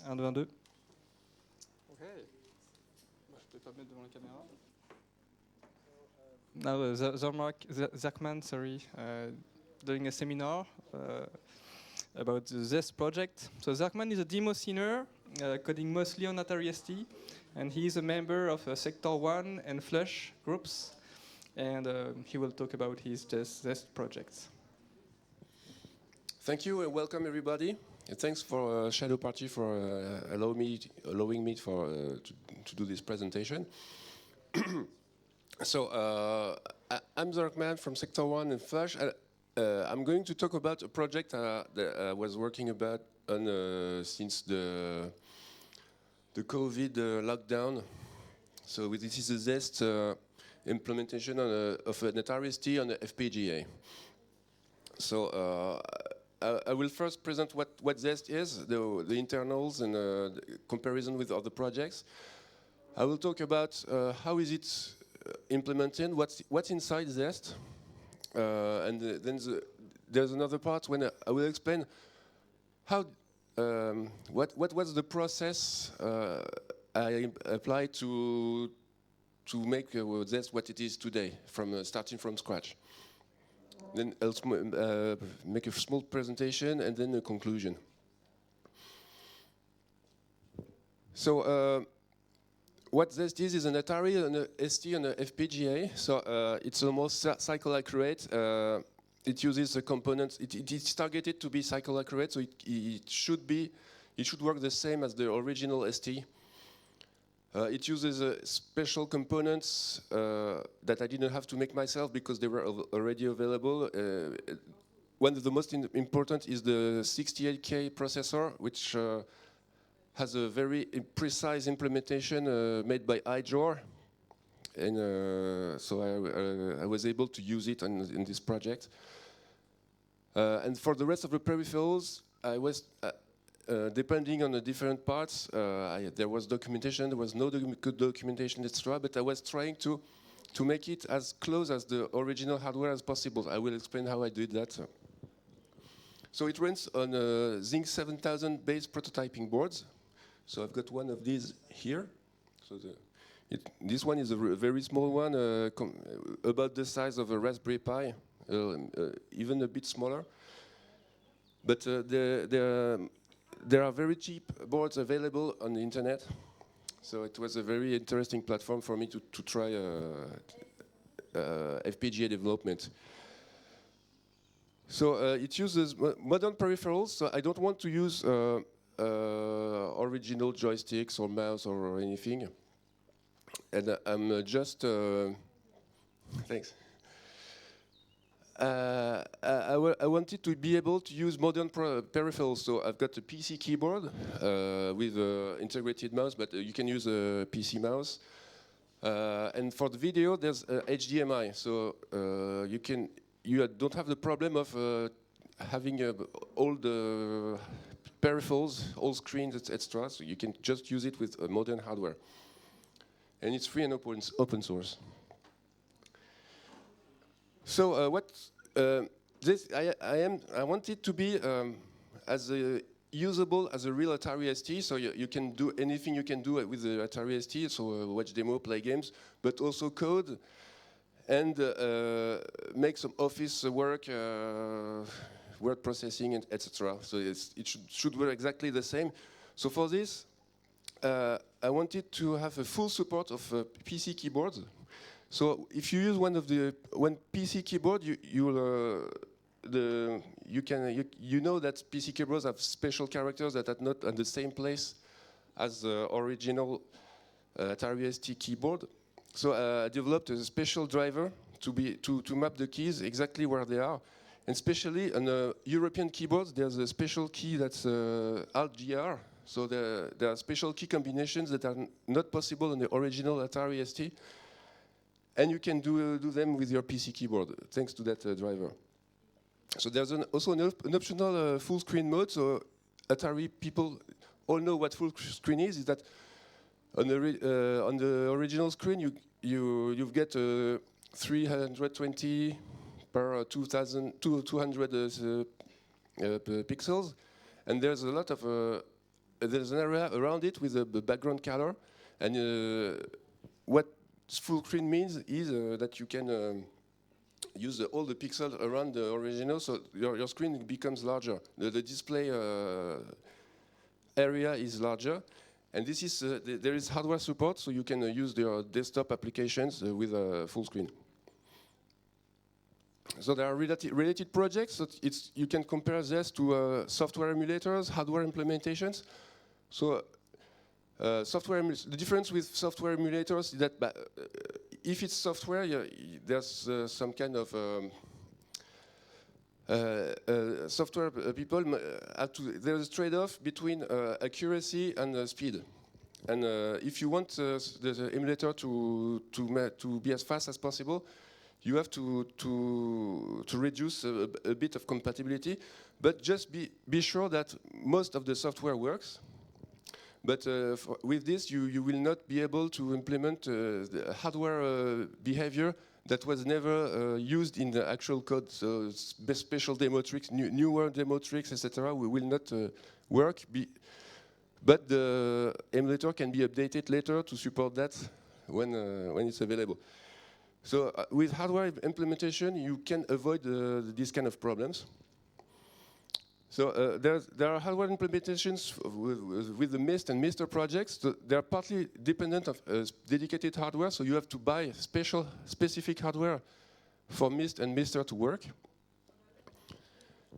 Un, deux, un, deux. Ok. Bah, je peux pas mettre devant la caméra. Now, Zerkman, sorry, doing a seminar about the ZeSt project. So Zerkman is a demo scener, coding mostly on Atari ST, and he is a member of Sector 1 and Flush groups, and he will talk about his ZeSt projects. Thank you and welcome everybody. And thanks for Shadow Party for allowing me to do this presentation. So I'm Zerkman from Sector 1 and Flush. I'm going to talk about a project that I was working about since the COVID lockdown. So this is the ZeSt implementation of an Atari ST on the FPGA. So I will first present what ZeSt is, the internals and the comparison with other projects. I will talk about how is it implemented, what's inside ZeSt, and then there's another part when I will explain how what was the process I applied to make ZeSt what it is today, starting from scratch. Then I'll make a small presentation and then a conclusion. So what ZeSt is an Atari, an ST, and an FPGA. So it's almost cycle accurate. It uses the components. It's targeted to be cycle accurate, so it should work the same as the original ST. It uses special components that I didn't have to make myself because they were already available. One of the most important is the 68K processor, which has a very precise implementation made by iJor. And so I was able to use it in this project. And for the rest of the peripherals, I was depending on the different parts, there was documentation, there was no good documentation, etc. But I was trying to make it as close as the original hardware as possible. I will explain how I did that. So it runs on Zinc 7000 based prototyping boards. So I've got one of these here. So this one is a very small one, about the size of a Raspberry Pi, even a bit smaller. But there are very cheap boards available on the internet, so it was a very interesting platform for me to try FPGA development. So it uses modern peripherals, so I don't want to use original joysticks or mouse or anything. And I'm just... thanks. I wanted to be able to use modern peripherals, so I've got a PC keyboard with integrated mouse, but you can use a PC mouse. And for the video, there's HDMI, so you don't have the problem of having all the peripherals, all screens, etc. So you can just use it with modern hardware, and it's free and open source. So I want it to be as usable as a real Atari ST. So you can do anything you can do with the Atari ST. So watch demo, play games, but also code and make some office work, word processing, etc. So it should work exactly the same. So for this, I wanted to have a full support of PC keyboards. So if you use one PC keyboard, you know that PC keyboards have special characters that are not at the same place as the original Atari ST keyboard. So I developed a special driver to map the keys exactly where they are, And especially on European keyboards, there's a special key that's Alt-GR. So there are special key combinations that are not possible on the original Atari ST. And you can do them with your PC keyboard, thanks to that driver. So there's also an optional full screen mode. So Atari people all know what full screen is. Is that on the original screen you get 320 per 200 pixels, and there's a lot of there's an area around it with a background color, and what full screen means is that you can use all the pixels around the original, so your screen becomes larger. The display area is larger, and this is there is hardware support, so you can use your desktop applications with a full screen. So there are related projects. So you can compare this to software emulators, hardware implementations. So the difference with software emulators is that if it's software, there's some kind of software people have to. There's a trade-off between accuracy and speed. And if you want the emulator to be as fast as possible, you have to reduce a bit of compatibility, but just be sure that most of the software works. But with this, you will not be able to implement the hardware behavior that was never used in the actual code. So special demo tricks, newer demo tricks, etc. will not work. But the emulator can be updated later to support that when it's available. So with hardware implementation, you can avoid these kind of problems. So there are hardware implementations with the MIST and MISTER projects. So they are partly dependent of dedicated hardware, so you have to buy specific hardware for MIST and MISTER to work.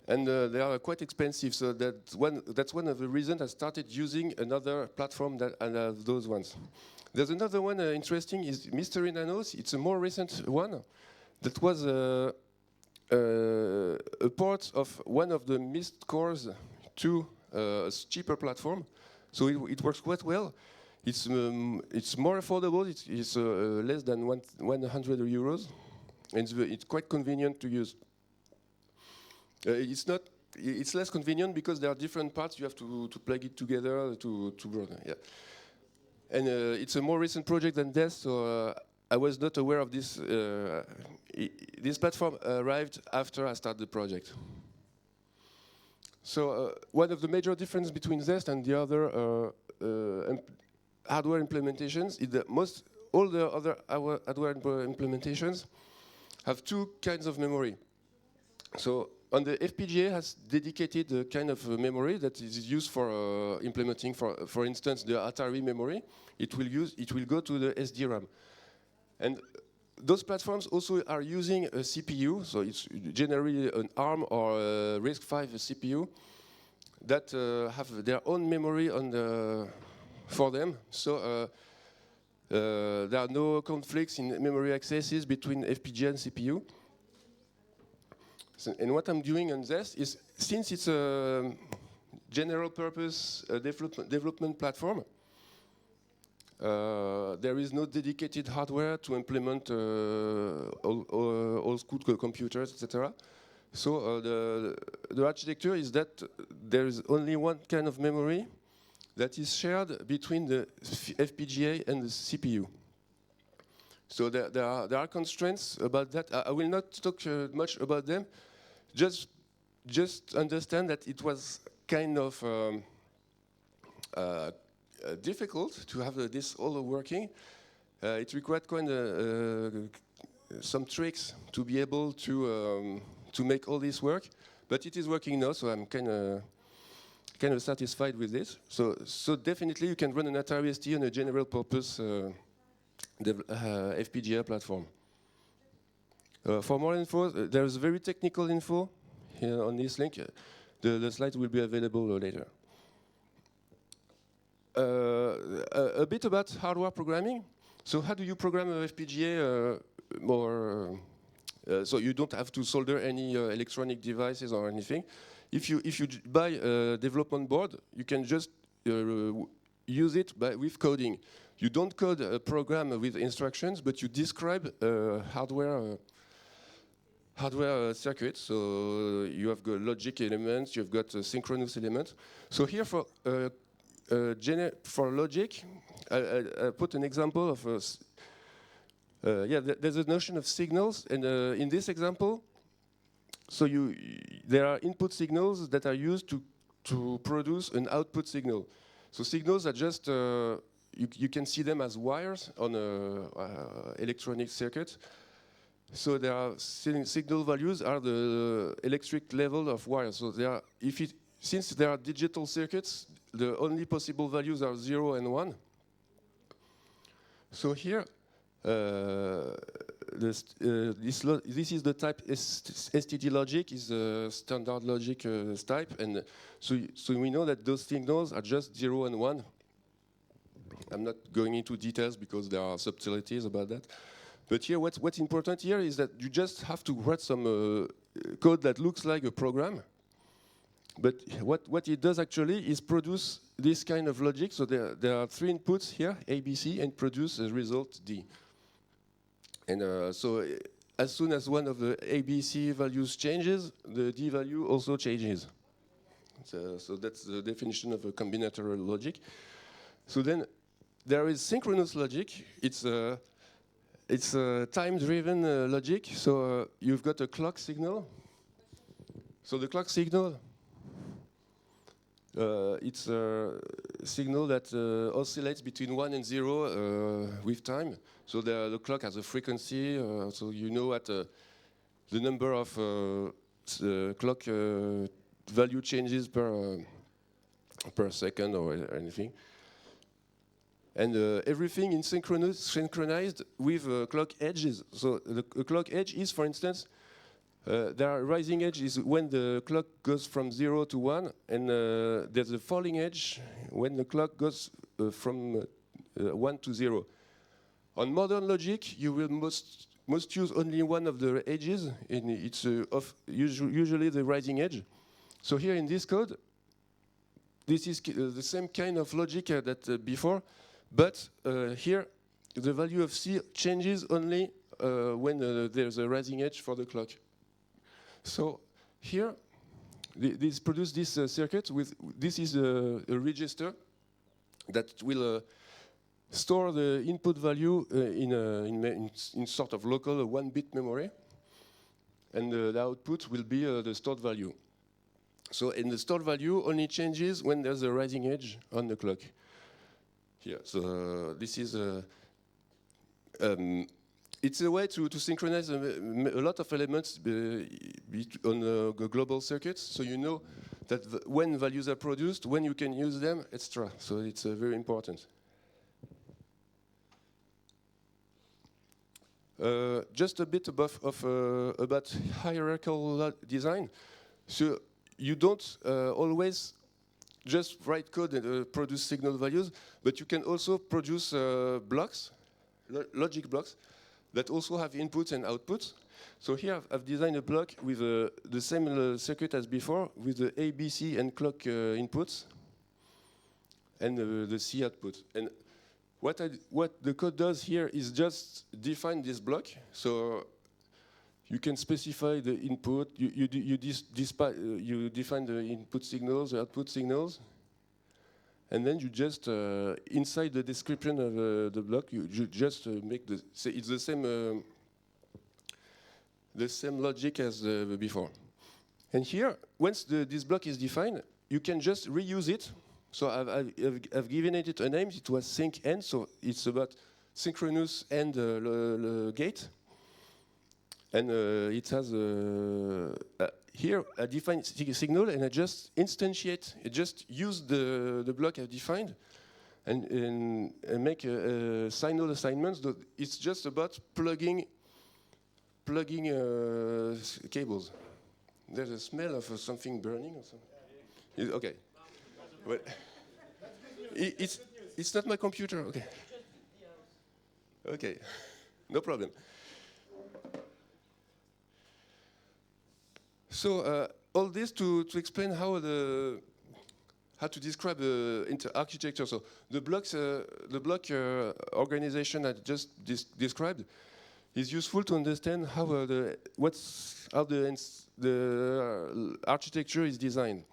And they are quite expensive, so that's one of the reasons I started using another platform than those ones. There's another one interesting, is Mystery Nanos. It's a more recent one that was a port of one of the MIST cores to a cheaper platform. So it works quite well. It's more affordable. It's less than 100 euros, and it's quite convenient to use. It's less convenient because there are different parts. You have to plug it together to run. Yeah. And it's a more recent project than ZeSt, so I was not aware of this. This platform arrived after I started the project. So one of the major differences between ZeSt and the other hardware implementations is that all the other hardware implementations have two kinds of memory. So on the FPGA has dedicated kind of memory that is used for implementing, for instance, the Atari memory. It will go to the SDRAM, and those platforms also are using a CPU. So it's generally an ARM or a RISC-V CPU that have their own memory for them. So there are no conflicts in memory accesses between FPGA and CPU. So, and what I'm doing on ZeSt is, since it's a general purpose development platform, there is no dedicated hardware to implement old school computers, etc. So the architecture is that there is only one kind of memory that is shared between the FPGA and the CPU. So there are constraints about that. I will not talk much about them. Just understand that it was kind of difficult to have this all working. It required kind of some tricks to be able to make all this work, but it is working now. So I'm kind of satisfied with this. So definitely you can run an Atari ST on a general purpose FPGA platform. For more info, there is very technical info here on this link. The slides will be available later. A bit about hardware programming. So how do you program a FPGA more So you don't have to solder any electronic devices or anything. If you buy a development board, you can just use it with coding. You don't code a program with instructions, but you describe hardware circuit. So you have got logic elements, you've got synchronous elements. So here for logic, I put an example of there's a notion of signals, and in this example, so there are input signals that are used to produce an output signal. So signals are just you can see them as wires on a electronic circuit. So there are signal values are the electric level of wires. So they are since there are digital circuits, the only possible values are 0 and 1. So here, this is the type STD logic, is a standard logic type, and so we know that those signals are just 0 and 1. I'm not going into details because there are subtleties about that. But here, what's important here is that you just have to write some code that looks like a program. But what it does actually is produce this kind of logic. So there are 3 inputs here, A, B, C, and produce a result D. And so as soon as one of the A, B, C values changes, the D value also changes. So that's the definition of a combinatorial logic. So then there is synchronous logic. It's a time-driven logic. So you've got a clock signal. So the clock signal, it's a signal that oscillates between 1 and 0 with time. So the clock has a frequency, so you know at the number of clock value changes per second or anything. And everything is synchronized with clock edges. So the clock edge is, for instance, there are rising edge is when the clock goes from 0 to 1, and there's a falling edge when the clock goes from 1 to 0. On modern logic, you will must use only one of the edges, and it's usually the rising edge. So here in this code, this is the same kind of logic that before, but here the value of C changes only when there's a rising edge for the clock. So here, this produce this circuit with this is a register that will store the input value in sort of local 1-bit memory, and the output will be the stored value. So in the stored value only changes when there's a rising edge on the clock. Here, so this is it's a way to synchronize a lot of elements on a global circuit, so you know that when values are produced, when you can use them, etc. So it's very important. Just a bit about hierarchical design. So you don't always just write code and produce signal values, but you can also produce blocks, logic blocks, that also have inputs and outputs. So here I've designed a block with the same circuit as before, with the A, B, C, and clock inputs, and the C output. And what the code does here is just define this block. So you can specify the input. You define the input signals, the output signals, and then you just inside the description of the block, you just make it's the same logic as before. And here, once this block is defined, you can just reuse it. So I've given it a name. It was sync end. So it's about synchronous end gate. And it has here a defined signal, and I just instantiate. I just use the block I've defined, and make signal assignments. It's just about plugging cables. There's a smell of something burning or something. Okay, well, it's not my computer. Okay, okay, no problem. So all this to explain how to describe the architecture. So the block organization I just described is useful to understand how the architecture is designed.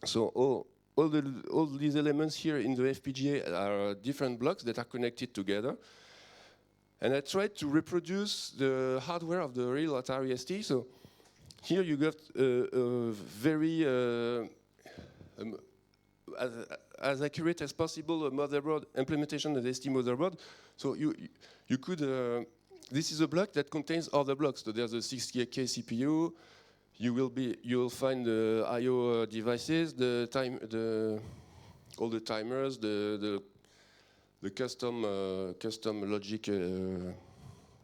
So all these elements here in the FPGA are different blocks that are connected together. And I tried to reproduce the hardware of the real Atari ST. So here you got a very as accurate as possible motherboard implementation of the ST motherboard. So you could this is a block that contains other blocks. So there's a 68K CPU. You'll find the I/O devices, all the timers, the custom logic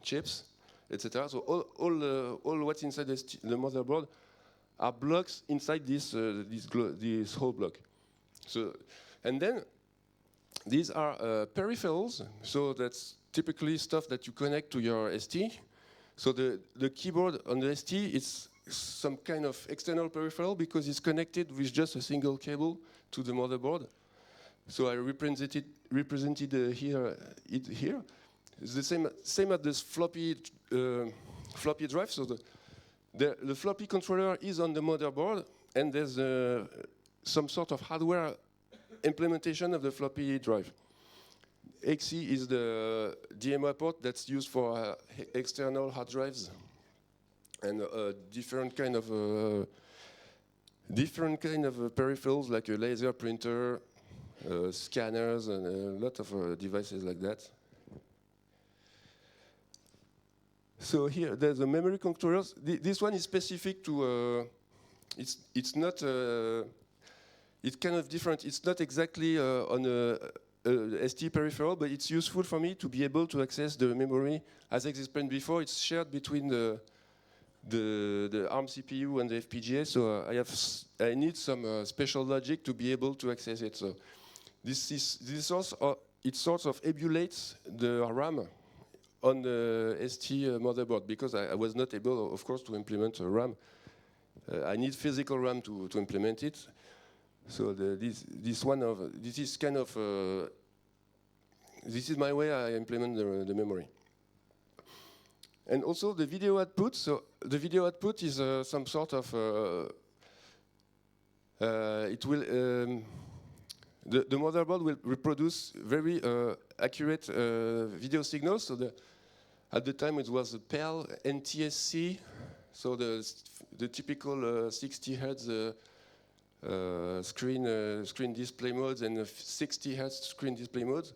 chips, etc. So all what's inside the motherboard are blocks inside this whole block. So, and then these are peripherals. So that's typically stuff that you connect to your ST. So the keyboard on the ST is some kind of external peripheral because it's connected with just a single cable to the motherboard. So I represented here. It's the same as this floppy drive. So the floppy controller is on the motherboard, and there's some sort of hardware implementation of the floppy drive. XE is the DMI port that's used for external hard drives and different kind of peripherals like a laser printer, scanners, and a lot of devices like that. So here there's a memory controllers. This one is specific to. It's not. It's kind of different. It's not exactly on a ST peripheral, but it's useful for me to be able to access the memory. As I explained before, it's shared between the ARM CPU and the FPGA. So I need some special logic to be able to access it. So this also it sort of emulates the RAM on the ST motherboard because I was not able, of course, to implement a RAM. I need physical RAM to implement it. So this is my way I implement the memory. And also the video output. So the video output is some sort of it will the motherboard will reproduce very accurate video signals. So at the time it was a PAL NTSC. So the typical 60 hertz screen display modes and 60 hertz screen display modes.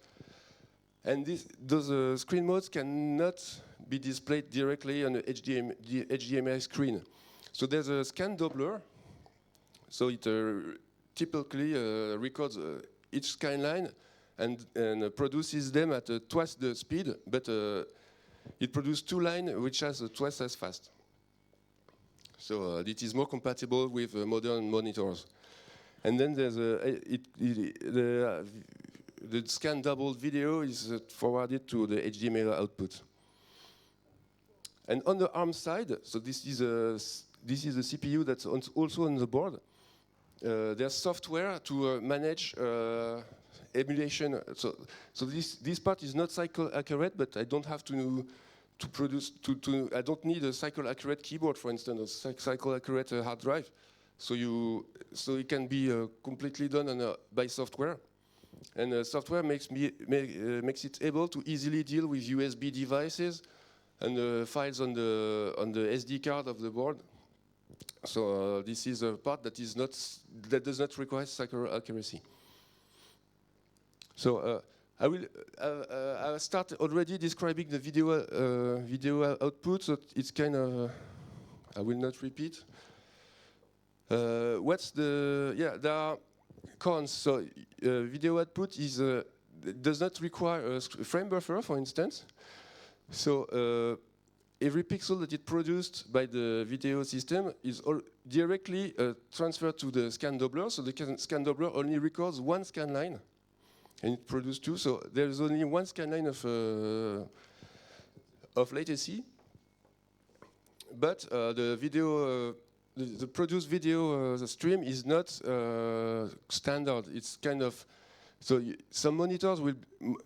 And those screen modes cannot be displayed directly on the HDMI screen. So there's a scan doubler. So it typically records each scanline and produces them at twice the speed, but it produces two lines which are twice as fast. So it is more compatible with modern monitors. And then there's the scan doubled video is forwarded to the HDMI output. And on the ARM side, so this is a CPU that's also on the board. There's software to manage emulation. So this part is not cycle accurate, but I don't have to produce I don't need a cycle accurate keyboard, for instance, a cycle accurate hard drive. So it can be completely done by software, and software makes it able to easily deal with USB devices and files on the SD card of the board. So this is a part that does not require cycle accuracy. So I'll start already describing the video output. So it's kind of I will not repeat. There are cons. So video output does not require a frame buffer, for instance. So every pixel that is produced by the video system is directly transferred to the scan doubler. So the scan doubler only records one scan line, and it produces two. So there is only one scan line of latency. But the video the produced video, the stream is not standard. It's kind of so some monitors will,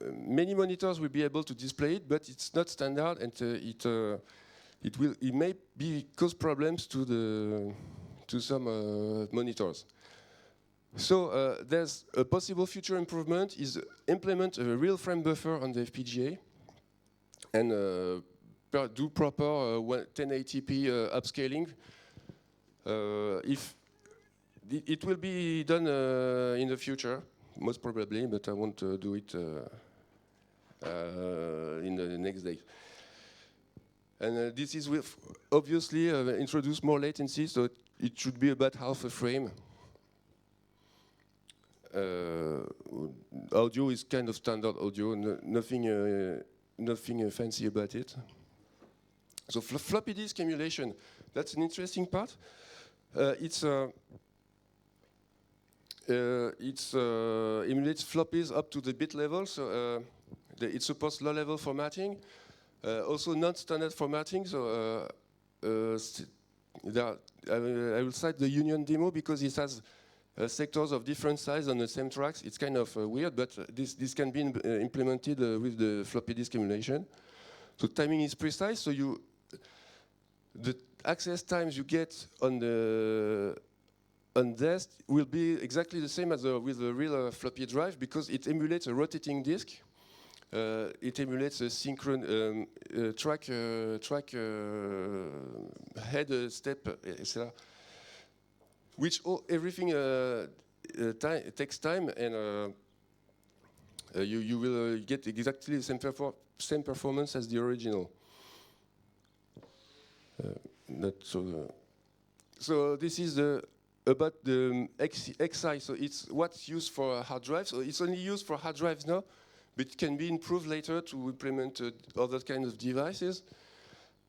many monitors will be able to display it, but it's not standard, and it may cause problems to some monitors. So there's a possible future improvement is implement a real frame buffer on the FPGA and do proper 1080p upscaling. If it will be done in the future, most probably, but I won't do it in the next day. And this is with obviously introduce more latency, so it should be about half a frame. Audio is kind of standard audio, nothing fancy about it. So floppy disk emulation, that's an interesting part. It emulates floppies up to the bit level, so it supports low-level formatting. Also non-standard formatting, so I will cite the Union demo because it has sectors of different size on the same tracks. It's kind of weird, but this can be implemented with the floppy disk emulation. So timing is precise, so the access times you get on ZeSt will be exactly the same as with the real floppy drive because it emulates a rotating disk. It emulates a synchron track head step, etc. Which everything takes time, and you will get exactly the same performance as the original. So this is about the XI. So it's what's used for hard drives. So it's only used for hard drives now, but it can be improved later to implement other kinds of devices,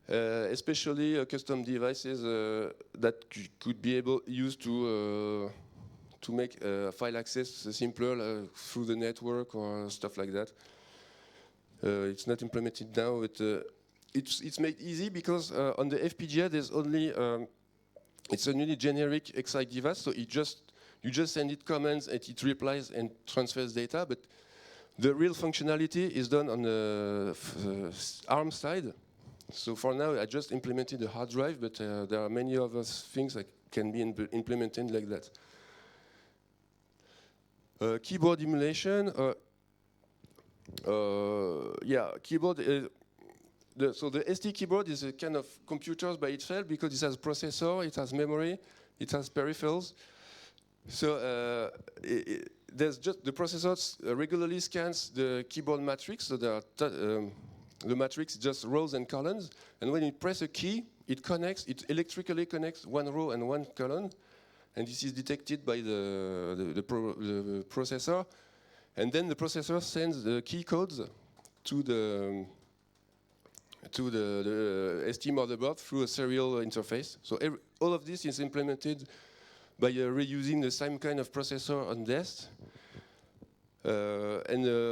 especially custom devices that could be used to make file access simpler through the network or stuff like that. It's not implemented now, but it's made easy because on the FPGA there's only it's a only generic XI device, so you just send it commands and it replies and transfers data, but the real functionality is done on the ARM side. So for now, I just implemented the hard drive, but there are many other things that can be implemented like that. Keyboard emulation. Keyboard. So the ST keyboard is a kind of computer by itself because it has processor, it has memory, it has peripherals. So there's just the processor regularly scans the keyboard matrix. So there are the matrix is just rows and columns, and when you press a key, it electrically connects one row and one column, and this is detected by the processor, and then the processor sends the key codes to the ST motherboard through a serial interface. So all of this is implemented by reusing the same kind of processor on ZeSt.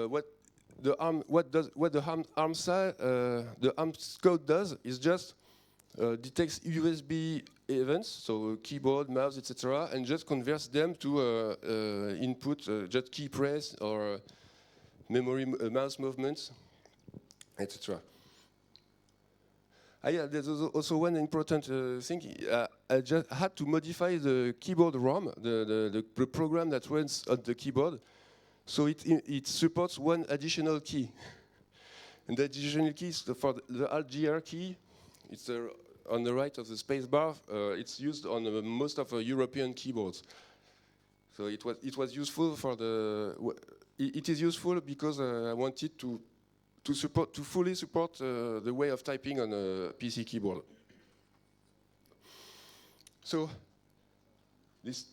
What the ARM code does is just detects USB events, so keyboard, mouse, etc., and just converts them to input, just key press or memory mouse movements, etc. There's also one important thing. I just had to modify the keyboard ROM, the program that runs on the keyboard, so it supports one additional key. And the additional key is for the Alt-GR key. It's on the right of the space bar. It's used on most of European keyboards. So it was useful for it is useful because I wanted to fully support the way of typing on a PC keyboard. So let's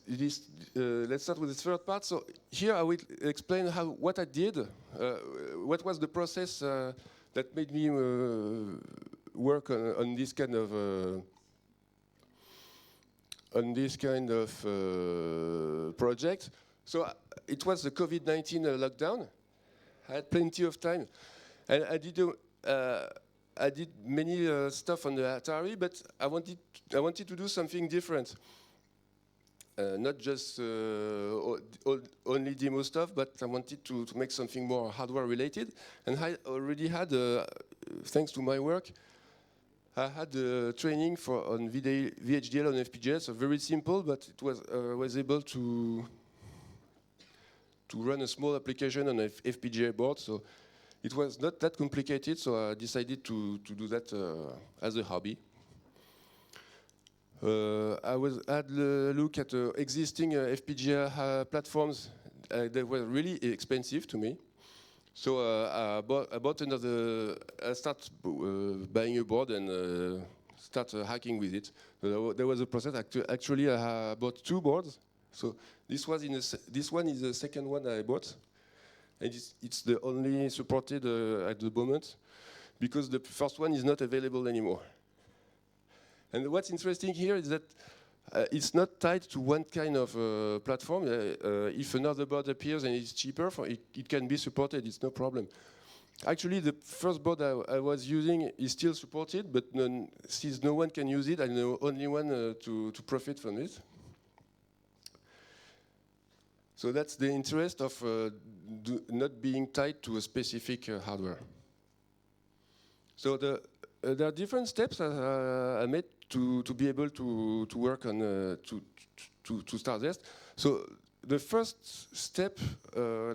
start with the third part. So here I will explain what I did, what was the process that made me work on this kind of project. So it was the COVID-19 lockdown. I had plenty of time. And I did I did many stuff on the Atari, but I wanted to do something different. Not just only demo stuff, but I wanted to make something more hardware related. And I already had, thanks to my work, I had training on VHDL on FPGA, so very simple, but it was able to run a small application on an FPGA board. So it was not that complicated, so I decided to do that as a hobby. I had a look at existing FPGA platforms that were really expensive to me. So I bought another. I started buying a board and start hacking with it. So there was a process. Actually, I bought 2 boards. So this one is the second one I bought, and it's the only supported at the moment, because the first one is not available anymore. And what's interesting here is that it's not tied to one kind of platform. If another board appears and it's cheaper, it can be supported, it's no problem. Actually, the first board I was using is still supported, but since no one can use it, I'm the only one to profit from it. So that's the interest of not being tied to a specific hardware. So there are different steps I made to be able to work on to start ZeSt. So the first step I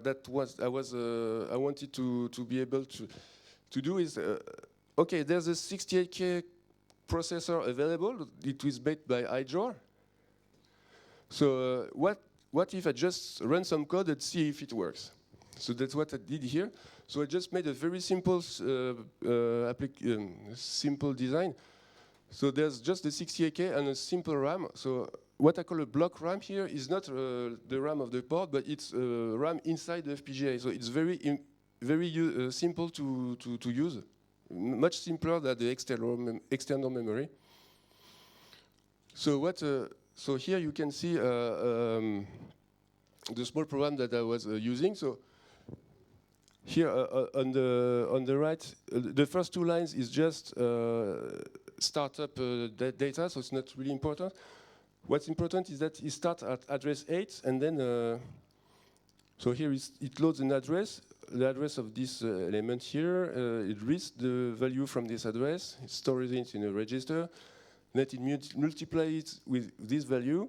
wanted to be able to do is okay. There's a 68K processor available. It was made by iDraw. So what if I just run some code and see if it works? So that's what I did here. So I just made a very simple simple design. So there's just the 68K and a simple RAM. So what I call a block RAM here is not the RAM of the board, but it's RAM inside the FPGA. So it's very simple to use, much simpler than the external memory. So so here you can see the small program that I was using. So here on the right, the first 2 lines is just startup data, so it's not really important. What's important is that it starts at address 8, and then so here it loads an address, the address of this element here. It reads the value from this address, it stores it in a register, then it multiplies it with this value.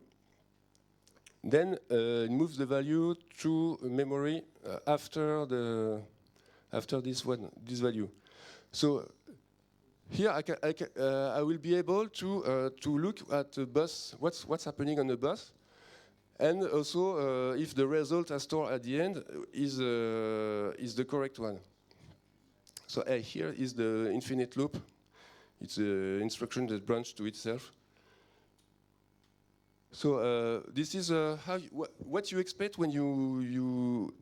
Then it moves the value to memory after this value. So here I will be able to look at the bus, what's happening on the bus, and also if the result I store at the end is the correct one. So here is the infinite loop. It's an instruction that branches to itself. So this is what you expect when you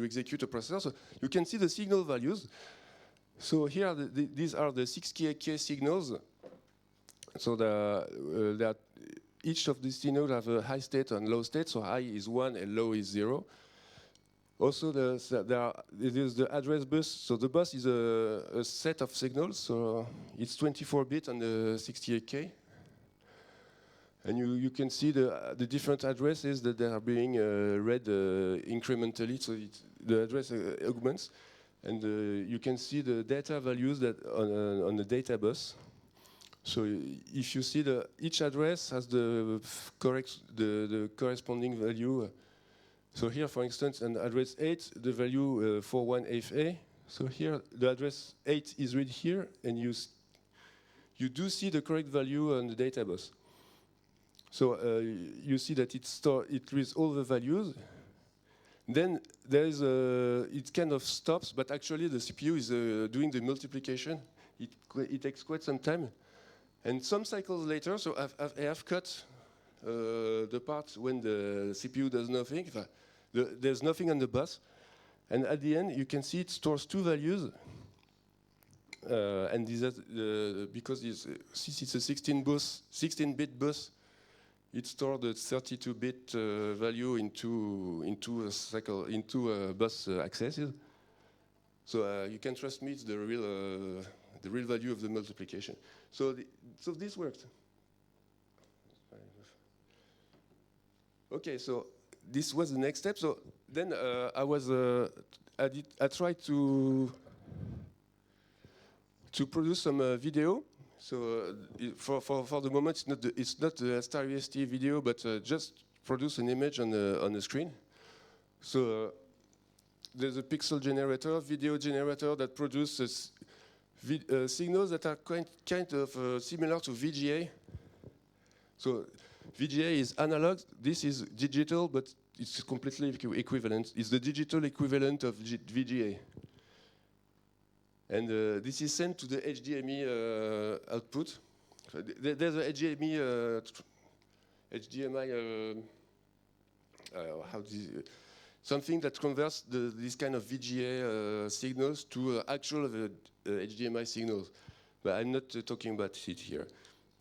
execute a processor. So you can see the signal values. So here these are the 68K signals. So each of these signals have a high state and low state. So high is 1 and low is 0. Also, there's the address bus. So the bus is a set of signals. So it's 24-bit on the 68K. And you can see the different addresses that they are being read incrementally. So the address augments. And you can see the data values that on the data bus. So if you see each address has the corresponding value. So here, for instance, on address 8, the value 41FA. So here, the address 8 is read here, and you do see the correct value on the data bus. So you see that it reads all the values. Then it kind of stops, but actually the CPU is doing the multiplication. It takes quite some time. And some cycles later, so I have cut the part when the CPU does nothing. There's nothing on the bus. And at the end, you can see it stores 2 values. And because since it's a 16-bit bus, it stored the 32-bit value into a bus accesses. So you can trust me, it's the real value of the multiplication. So this worked. Okay, so this was the next step. So then I tried to produce some video. So for the moment, it's not the Stereo ST video, but just produce an image on the screen. So there's a pixel generator, video generator that produces signals that are kind of similar to VGA. So VGA is analog, this is digital, but it's completely equivalent. It's the digital equivalent of VGA. And this is sent to the HDMI output. So there's a HDMI, something that converts this kind of VGA signals to actual HDMI signals. But I'm not talking about it here.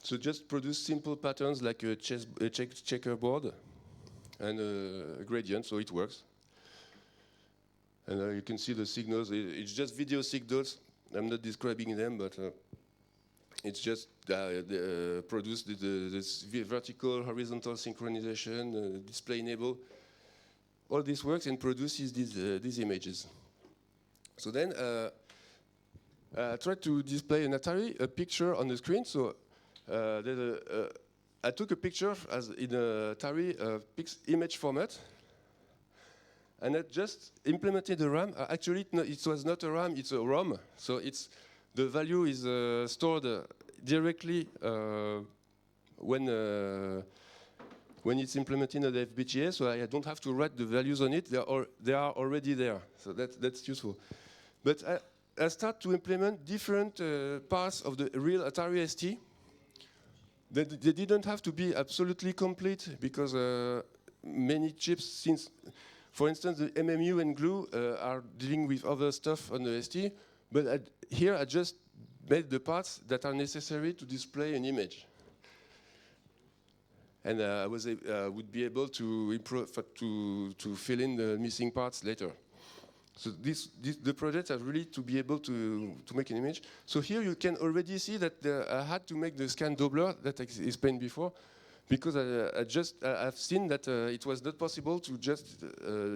So just produce simple patterns like a checkerboard and a gradient, so it works. And you can see the signals. It's just video signals. I'm not describing them, but it's just produce this vertical, horizontal synchronization, display enable. All this works and produces these images. So then I tried to display an Atari, a picture on the screen. So I took a picture as in a Atari image format, and I just implemented the RAM. Actually, it was not a RAM; it's a ROM. So the value is stored directly when it's implemented in the FPGA. So I don't have to write the values on it; they are already there. So that's useful. But I start to implement different parts of the real Atari ST. They didn't have to be absolutely complete because many chips, since, for instance, the MMU and glue are dealing with other stuff on the ST. But here I just made the parts that are necessary to display an image. And I would be able to improve to fill in the missing parts later. So the project has really to be able to make an image. So here you can already see that I had to make the scan Doppler that I explained before, because I've seen that it was not possible to just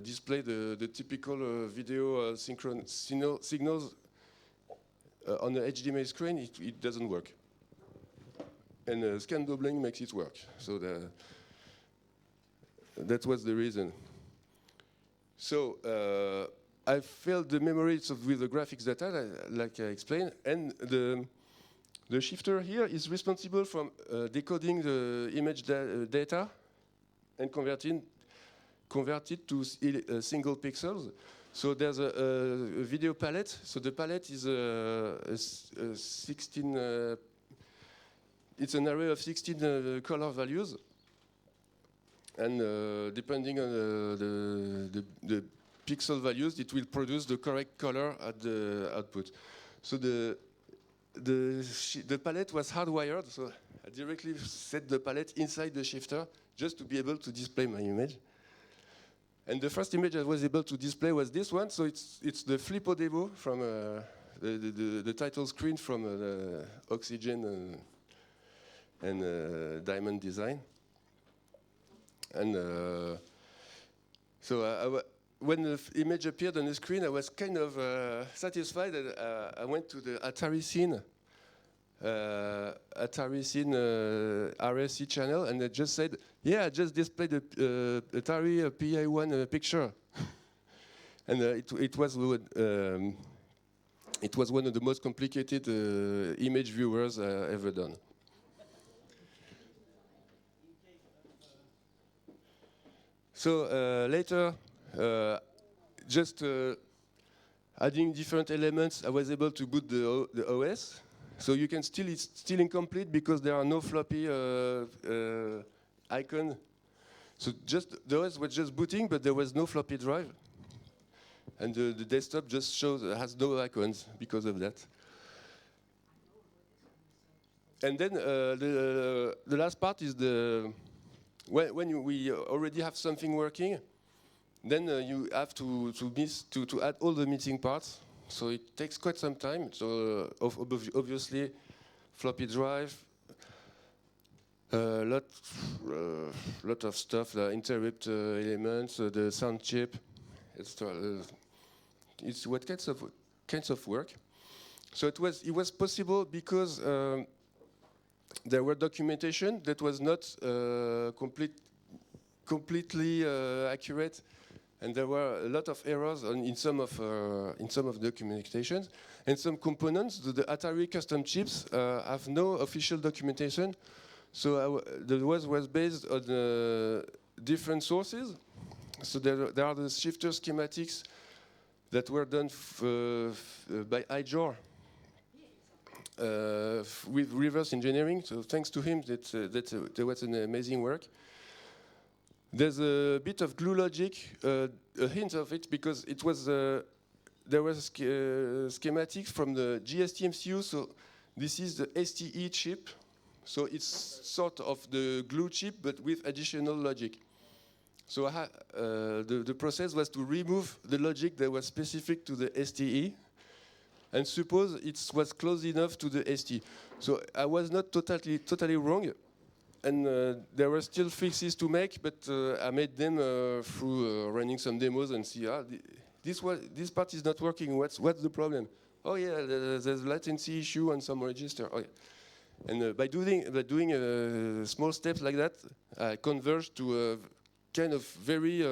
display the typical video signals on the HDMI screen. It doesn't work, and scan doubling makes it work. So that was the reason. So I filled the memory with the graphics data, like I explained, and the shifter here is responsible for decoding the image data and convert it to single pixels. So there's a video palette. So the palette is 16. It's an array of 16 color values, and depending on the pixel values, it will produce the correct color at the output. So the palette was hardwired, so I directly set the palette inside the shifter just to be able to display my image. And the first image I was able to display was this one. So it's the Flippo Devo from the title screen from Oxygen and Diamond Design. And when the image appeared on the screen, I was kind of satisfied that I went to the Atari Scene RSC channel, and I just said, yeah, I just displayed the Atari PI1 picture. And it was one of the most complicated image viewers ever done. So later, just adding different elements, I was able to boot the OS. So you can it's still incomplete because there are no floppy icon. So the OS was just booting, but there was no floppy drive. And the desktop just has no icons because of that. And then the last part is when we already have something working, then you have to add all the missing parts. So it takes quite some time. So obviously, floppy drive, lot of stuff, the interrupt elements, the sound chip. It's what kinds of work. So it was possible because there were documentation that was not completely accurate, and there were a lot of errors in some of the documentations, and some components. The Atari custom chips have no official documentation, so the was based on different sources. So there are the shifter schematics that were done by iJor with reverse engineering. So thanks to him, there was an amazing work. There's a bit of glue logic, a hint of it, because it was there was schematics from the GST MCU. So this is the STE chip. So it's sort of the glue chip, but with additional logic. So the process was to remove the logic that was specific to the STE, and suppose it was close enough to the ST. So I was not totally wrong, and there were still fixes to make, but I made them through running some demos and see, this part is not working. What's the problem? Oh yeah, there's a latency issue on some register. Oh, yeah. And by doing small steps like that, I converged to a kind of very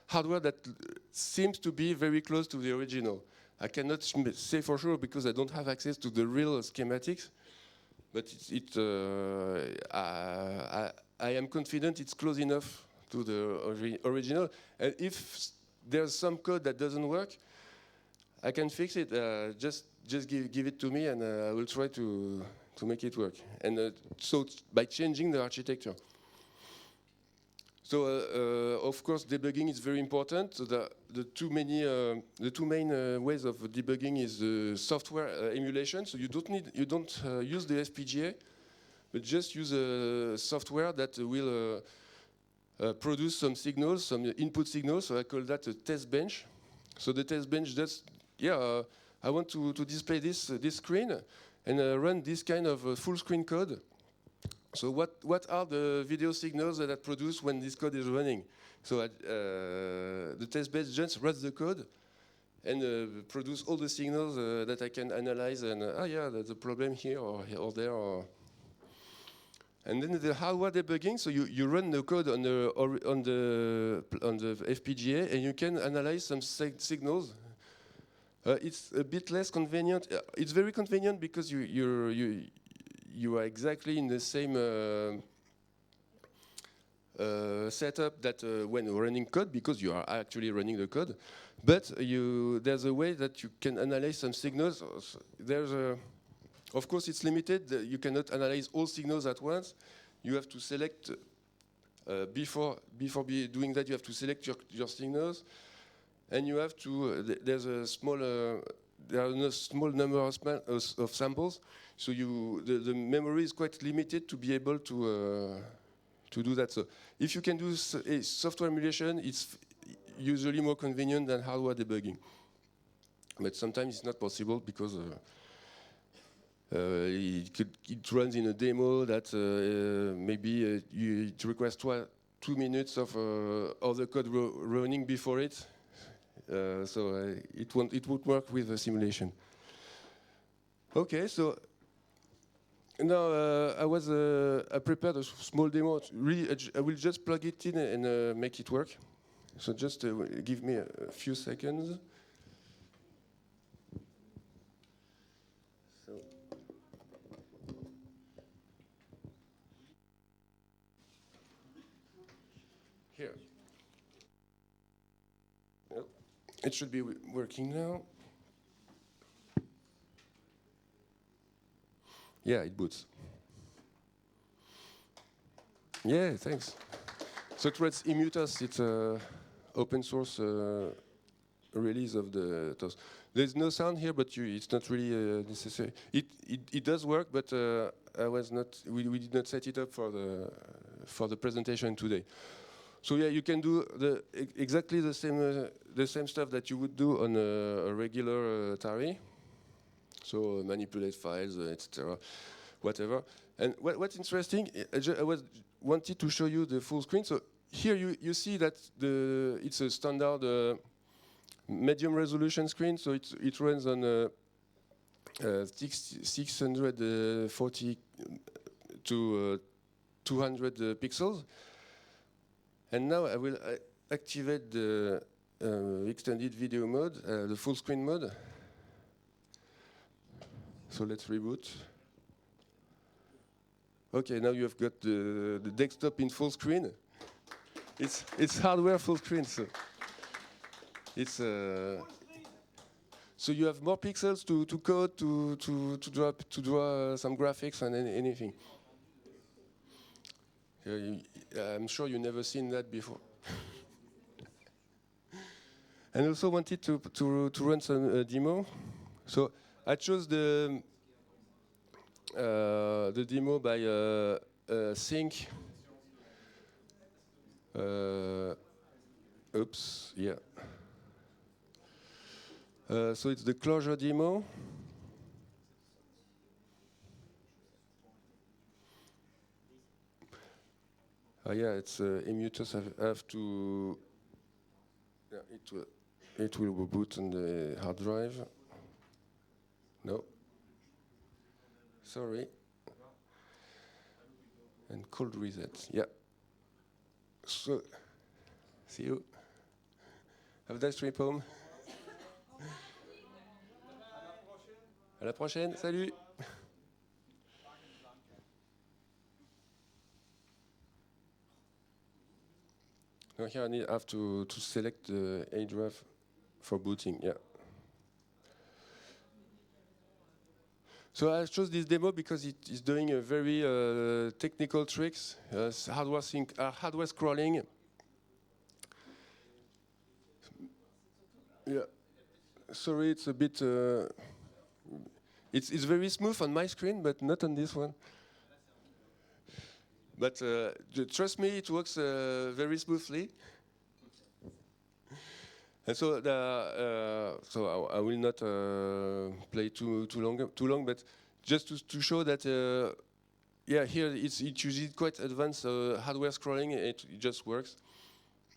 hardware that seems to be very close to the original. I cannot say for sure because I don't have access to the real schematics, but I am confident it's close enough to the original. And if there's some code that doesn't work, I can fix it. Just give it to me, and I will try to make it work. And so by changing the architecture. So of course, debugging is very important. So the two main ways of debugging is the software emulation. So you don't use the FPGA, but just use a software that will produce some signals, some input signals. So I call that a test bench. So the test bench just I want to display this screen and run this kind of full screen code. So what are the video signals that are produced when this code is running? So the test bench just runs the code and produce all the signals that I can analyze, and there's a problem here or there. And then the hardware debugging. So you run the code on the FPGA, and you can analyze some signals. It's a bit less convenient. It's very convenient because you are exactly in the same setup that when running code, because you are actually running the code. But there's a way that you can analyze some signals. Of course, it's limited. You cannot analyze all signals at once. You have to select before doing that. You have to select your signals. And you have to. There's a small. There are a small number of samples, so the memory is quite limited to be able to do that. So if you can do a software emulation, it's usually more convenient than hardware debugging. But sometimes it's not possible because it runs in a demo that maybe it requires 2 minutes of the code running before it. So it won't work with the simulation. Okay, so now I prepared a small demo. Really, I will just plug it in and make it work. So just give me a few seconds. So here. It should be working now. Yeah, it boots. Yeah, thanks. So it runs Immutus. It's an open source release of the TOS. There's no sound here, but it's not really necessary. It does work, but we did not set it up for the presentation today. So yeah, you can do exactly the same stuff that you would do on a regular Atari. So manipulate files, etc., whatever. And what's interesting, I wanted to show you the full screen. So here you see that it's a standard medium resolution screen. So it runs on 640 to 200 pixels. And now I will activate the extended video mode, the full screen mode. So let's reboot. Okay, now you have got the desktop in full screen. It's hardware full screen, so it's so you have more pixels to code, to draw some graphics and anything. I'm sure you've never seen that before. And also wanted to run some demo. So I chose the demo by Sync. Oops, yeah. So it's the closure demo. Yeah, it's emutus. I have to. Yeah, it will boot on the hard drive. No. Sorry. And cold reset. Yeah. So, see you. Have a nice trip home. À la prochaine. Salut. Now here I have to select the A drive for booting. Yeah. So I chose this demo because it is doing a very technical tricks, hardware scrolling. Yeah. Sorry, it's a bit. It's very smooth on my screen, but not on this one. But trust me, it works very smoothly. And so, so I will not play too long, but just to show that, yeah, here it uses quite advanced hardware scrolling. It just works.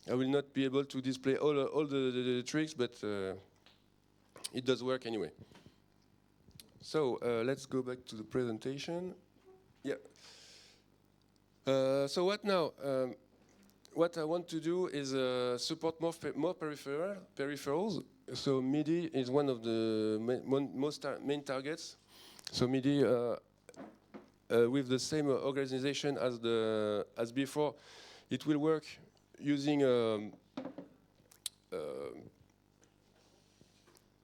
I will not be able to display all the tricks, but it does work anyway. So let's go back to the presentation. Yeah. So what now? What I want to do is support more peripherals. So MIDI is one of the main targets. So MIDI, with the same organization as before, it will work using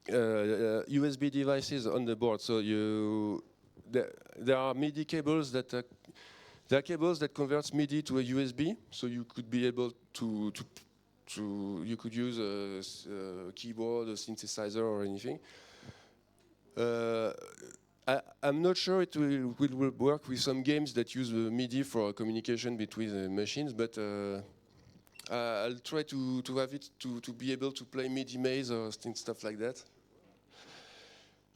USB devices on the board. So there are MIDI cables that there are cables that converts MIDI to a USB, so you could be able to you could use a keyboard, a synthesizer, or anything. I'm not sure it will work with some games that use MIDI for communication between machines, but I'll try to have it to be able to play MIDI maze or stuff like that.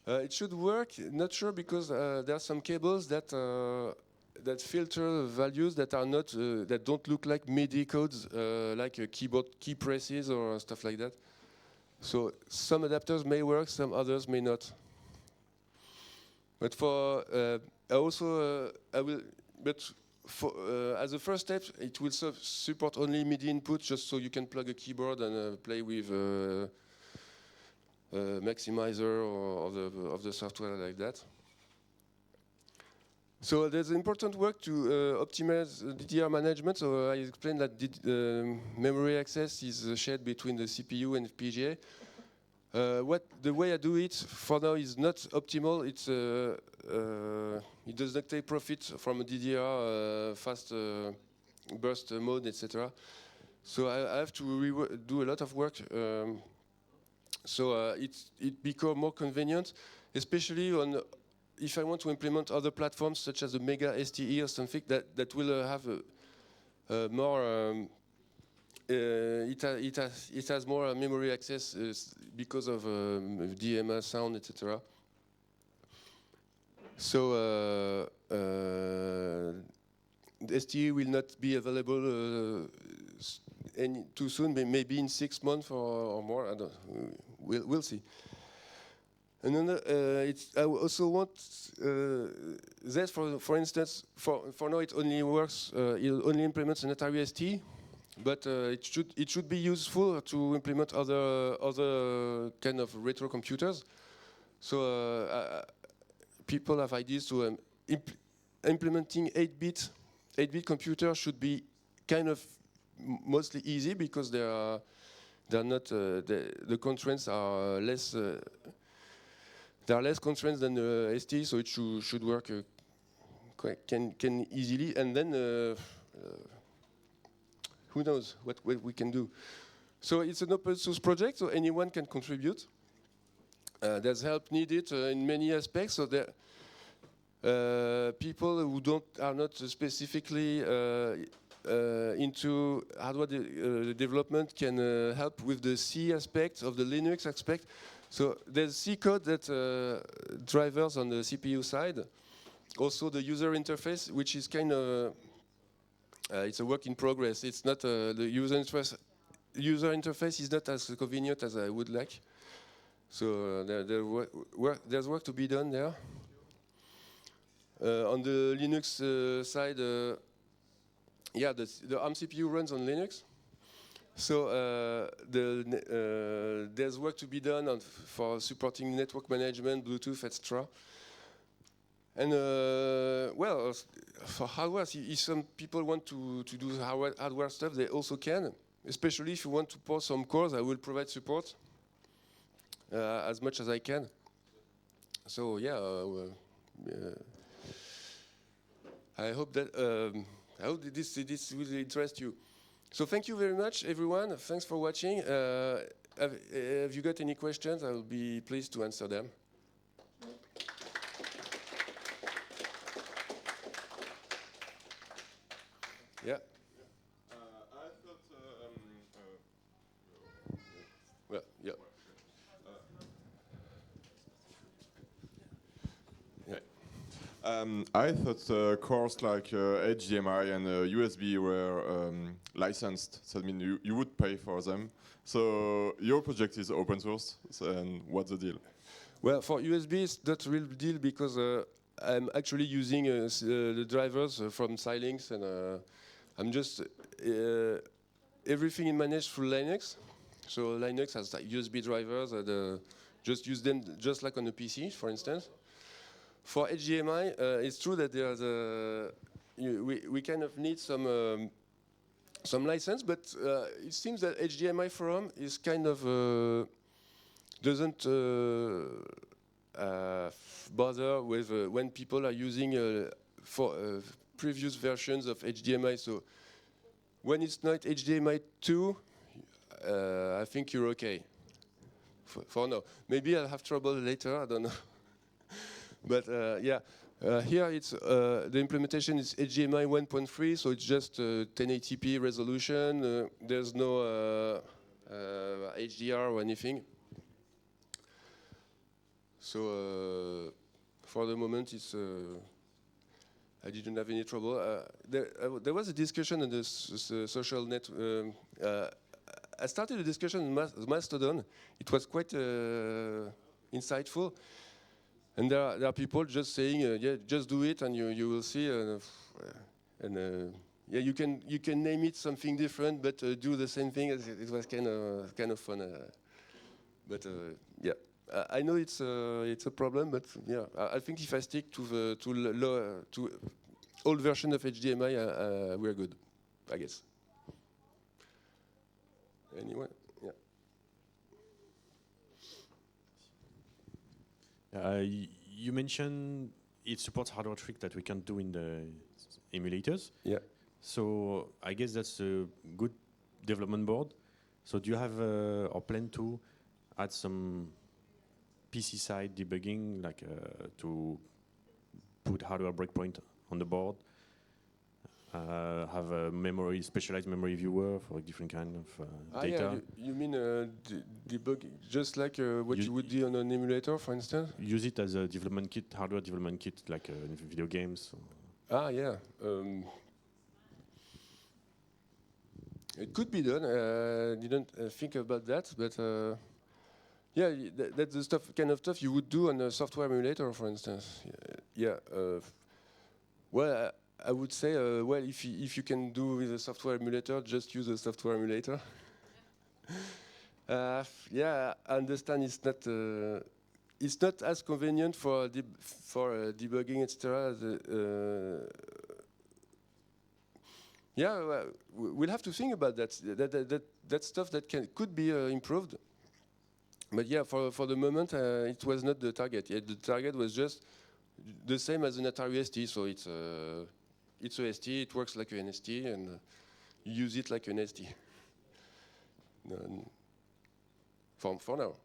It should work. Not sure because there are some cables that filter values that are not that don't look like MIDI codes, like keyboard key presses or stuff like that. So some adapters may work, some others may not. But for I will. But for as a first step, it will support only MIDI input, just so you can plug a keyboard and play with maximizer or of the software like that. So there's important work to optimize DDR management. So I explained that memory access is shared between the CPU and FPGA. The way I do it for now is not optimal. It does not take profit from a DDR fast burst mode, etc. So I have to do a lot of work. So it becomes more convenient, especially if I want to implement other platforms such as the Mega STE or something that will have more it has more memory access because of DMA sound, etc. So STE will not be available too soon, maybe in 6 months or more. I don't. We'll see. And then I also want ZeSt, for instance. For now, it only works. It only implements an Atari ST, but it should be useful to implement other kind of retro computers. So people have ideas to implementing 8-bit computers should be kind of mostly easy because they're not the constraints are less. There are less constraints than ST, so it should work can easily. And then who knows what we can do? So it's an open source project, so anyone can contribute. There's help needed in many aspects. So there people who are not specifically into hardware development can help with the C aspect of the Linux aspect. So there's C code that drivers on the CPU side. Also the user interface, which is kind of it's a work in progress. It's not the user interface is not as convenient as I would like. So there's work to be done there. On the Linux side, yeah, the ARM CPU runs on Linux. So there's work to be done for supporting network management, Bluetooth, etc. And well, for hardware, if some people want to do hardware stuff, they also can. Especially if you want to port some cores, I will provide support as much as I can. So yeah, I hope that this will interest you. So thank you very much, everyone. Thanks for watching. Have you got any questions? I will be pleased to answer them. Yeah. I thought. Well, yeah. I thought cores like HDMI and USB were licensed. So I mean, you would pay for them. So your project is open source. So, and what's the deal? Well, for USB, it's not a real deal because I'm actually using the drivers from Xilinx, and I'm just everything is managed through Linux. So Linux has like USB drivers, and just use them just like on a PC, for instance. For HDMI, it's true that there's we kind of need some license, but it seems that HDMI forum is kind of doesn't bother with when people are using for previous versions of HDMI. So when it's not HDMI 2, I think you're okay. For now, maybe I'll have trouble later. I don't know. But yeah, here it's the implementation is HDMI 1.3, so it's just 1080p resolution. There's no HDR or anything. So for the moment, it's I didn't have any trouble. There was a discussion on the social net. I started a discussion in Mastodon. It was quite insightful. And there are people just saying, yeah, just do it, and you will see. Yeah, you can name it something different, but do the same thing. It was kind of fun. But yeah, I know it's a problem, but yeah, I think if I stick to old version of HDMI, we're good, I guess. Anyone? Yeah. You mentioned it supports hardware trick that we can't do in the emulators. Yeah. So I guess that's a good development board. So do you have or plan to add some PC side debugging, like to put hardware breakpoint on the board? have a memory, specialized memory viewer for different kind of data. Yeah, you mean debugging, just like what you would do on an emulator, for instance? Use it as a development kit, hardware development kit, like in video games. Yeah. It could be done. Didn't think about that, but yeah, that's the kind of stuff you would do on a software emulator, for instance. Yeah. Well, I would say, well, if you can do with a software emulator, just use a software emulator. Yeah, I understand it's not as convenient for debugging, etc. Yeah, well, we'll have to think about that. That stuff that could be improved. But yeah, for the moment, it was not the target. Yeah, the target was just the same as an Atari ST. So it's a ST. It works like an ST, and you use it like an ST. For now.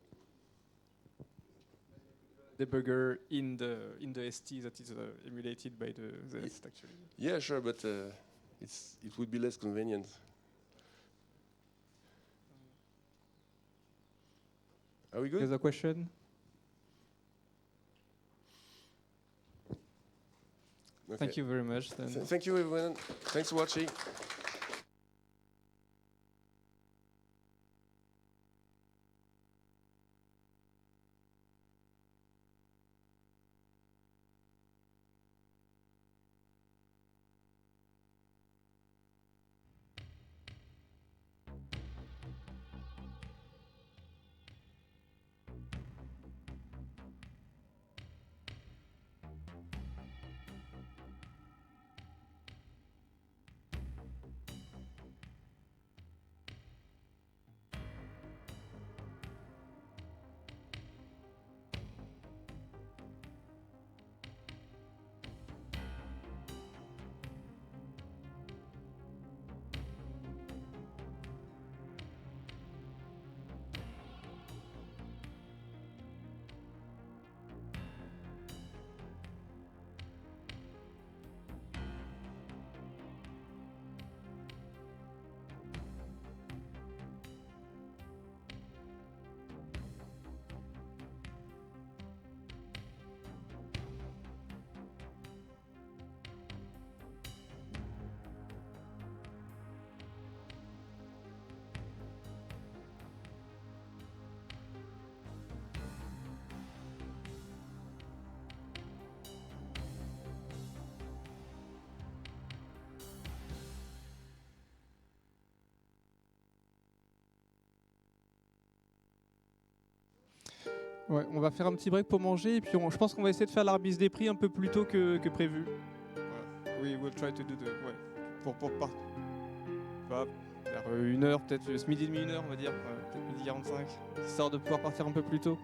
Debugger in the ST that is emulated by the ZeSt actually. Yeah, sure, but it would be less convenient. Are we good? There's a question. Okay. Thank you very much. Then. Thank you, everyone. Thanks for watching. Ouais, on va faire un petit break pour manger et puis je pense qu'on va essayer de faire l'arbitre des prix un peu plus tôt que prévu. Voilà. We will try to do ouais. Pour vers 1h, peut-être ce midi et demi, 1h on va dire, peut-être midi 45, histoire de pouvoir partir un peu plus tôt.